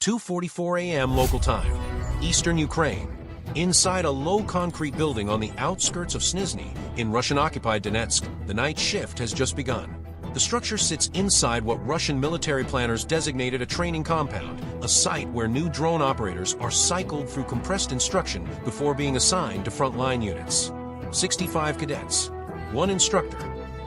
2:44 a.m. local time, eastern Ukraine. Inside a low concrete building on the outskirts of Snizhne in Russian-occupied Donetsk, the night shift has just begun. The structure sits inside what Russian military planners designated a training compound, a site where new drone operators are cycled through compressed instruction before being assigned to frontline units. 65 cadets, 1 instructor,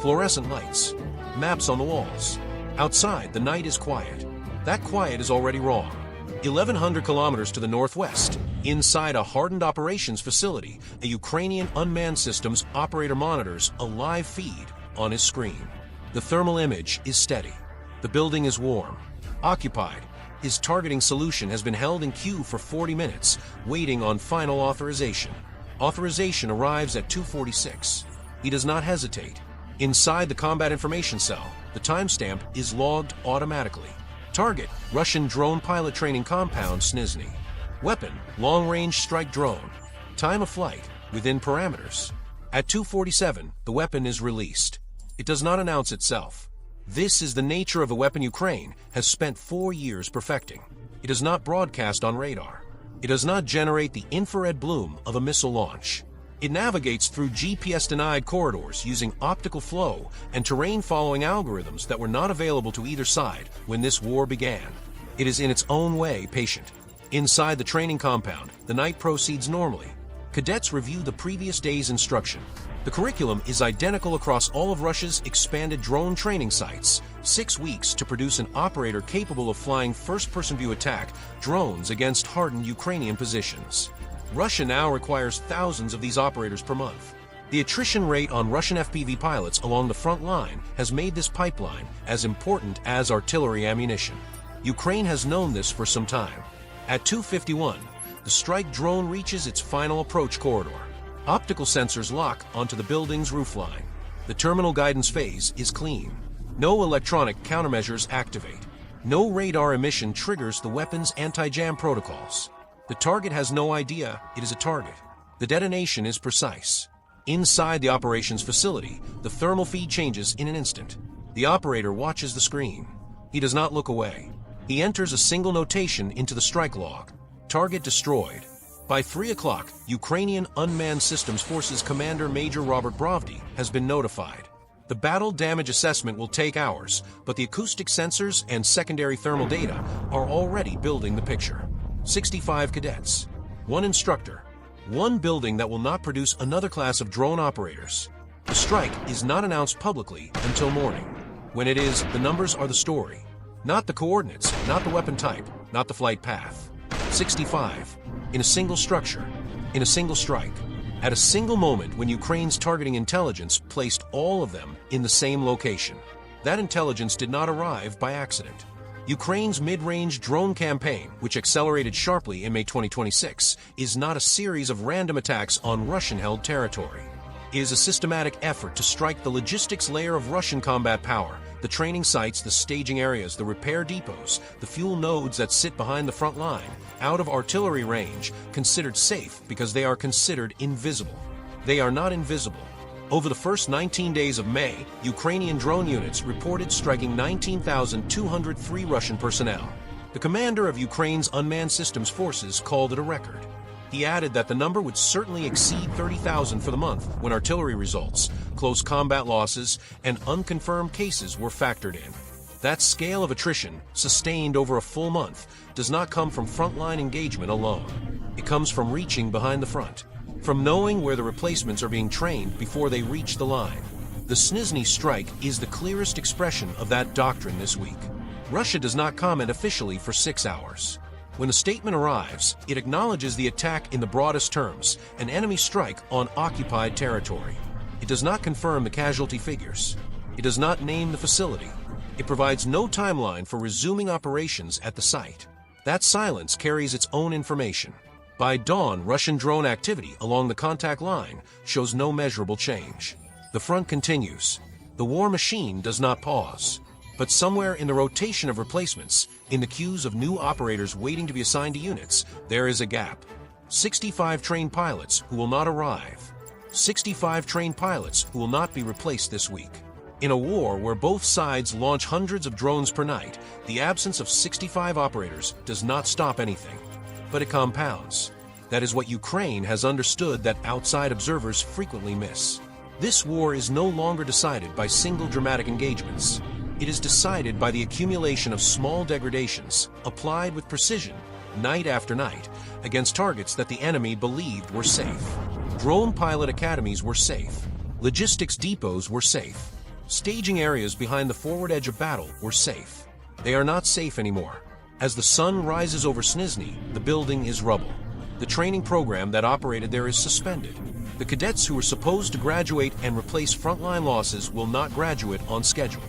fluorescent lights, maps on the walls. Outside, the night is quiet. That quiet is already wrong. 1,100 kilometers to the northwest, inside a hardened operations facility, a Ukrainian Unmanned Systems operator monitors a live feed on his screen. The thermal image is steady. The building is warm, occupied. His targeting solution has been held in queue for 40 minutes, waiting on final authorization. Authorization arrives at 2:46. He does not hesitate. Inside the combat information cell, the timestamp is logged automatically. Target, Russian drone pilot training compound Snizhne. Weapon, long-range strike drone. Time of flight, within parameters. At 2:47, the weapon is released. It does not announce itself. This is the nature of the weapon Ukraine has spent 4 years perfecting. It does not broadcast on radar. It does not generate the infrared bloom of a missile launch. It navigates through GPS-denied corridors using optical flow and terrain-following algorithms that were not available to either side when this war began. It is in its own way patient. Inside the training compound, the night proceeds normally. Cadets review the previous day's instruction. The curriculum is identical across all of Russia's expanded drone training sites. 6 weeks to produce an operator capable of flying first-person view attack drones against hardened Ukrainian positions. Russia now requires thousands of these operators per month. The attrition rate on Russian FPV pilots along the front line has made this pipeline as important as artillery ammunition. Ukraine has known this for some time. At 2:51, the strike drone reaches its final approach corridor. Optical sensors lock onto the building's roofline. The terminal guidance phase is clean. No electronic countermeasures activate. No radar emission triggers the weapon's anti-jam protocols. The target has no idea it is a target. The detonation is precise. Inside the operations facility, the thermal feed changes in an instant. The operator watches the screen. He does not look away. He enters a single notation into the strike log. Target destroyed. By 3 o'clock, Ukrainian Unmanned Systems Forces Commander Major Robert Brovdi has been notified. The battle damage assessment will take hours, but the acoustic sensors and secondary thermal data are already building the picture. 65 cadets, 1 instructor, 1 building that will not produce another class of drone operators. The strike is not announced publicly until morning. When it is, the numbers are the story. Not the coordinates, not the weapon type, not the flight path. 65, in a single structure, in a single strike, at a single moment when Ukraine's targeting intelligence placed all of them in the same location. That intelligence did not arrive by accident. Ukraine's mid-range drone campaign, which accelerated sharply in May 2026, is not a series of random attacks on Russian-held territory. It is a systematic effort to strike the logistics layer of Russian combat power, the training sites, the staging areas, the repair depots, the fuel nodes that sit behind the front line, out of artillery range, considered safe because they are considered invisible. They are not invisible. Over the first 19 days of May, Ukrainian drone units reported striking 19,203 Russian personnel. The commander of Ukraine's Unmanned Systems Forces called it a record. He added that the number would certainly exceed 30,000 for the month when artillery results, close combat losses, and unconfirmed cases were factored in. That scale of attrition, sustained over a full month, does not come from frontline engagement alone. It comes from reaching behind the front, from knowing where the replacements are being trained before they reach the line. The Snizhne strike is the clearest expression of that doctrine this week. Russia does not comment officially for 6 hours. When a statement arrives, it acknowledges the attack in the broadest terms, an enemy strike on occupied territory. It does not confirm the casualty figures. It does not name the facility. It provides no timeline for resuming operations at the site. That silence carries its own information. By dawn, Russian drone activity along the contact line shows no measurable change. The front continues. The war machine does not pause. But somewhere in the rotation of replacements, in the queues of new operators waiting to be assigned to units, there is a gap. 65 trained pilots who will not arrive. 65 trained pilots who will not be replaced this week. In a war where both sides launch hundreds of drones per night, the absence of 65 operators does not stop anything, but it compounds. That is what Ukraine has understood that outside observers frequently miss. This war is no longer decided by single dramatic engagements. It is decided by the accumulation of small degradations, applied with precision, night after night, against targets that the enemy believed were safe. Drone pilot academies were safe. Logistics depots were safe. Staging areas behind the forward edge of battle were safe. They are not safe anymore. As the sun rises over Snizhne, the building is rubble. The training program that operated there is suspended. The cadets who were supposed to graduate and replace frontline losses will not graduate on schedule.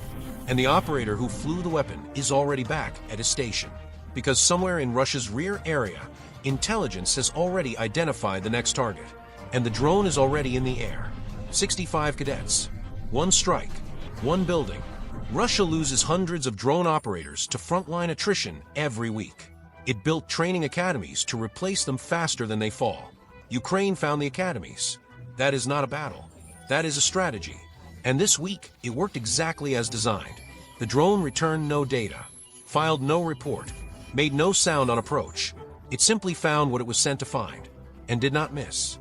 And the operator who flew the weapon is already back at his station. Because somewhere in Russia's rear area, intelligence has already identified the next target. And the drone is already in the air. 65 cadets. One strike. One building. Russia loses hundreds of drone operators to frontline attrition every week. It built training academies to replace them faster than they fall. Ukraine found the academies. That is not a battle. That is a strategy. And this week, it worked exactly as designed. The drone returned no data, filed no report, made no sound on approach. It simply found what it was sent to find, and did not miss.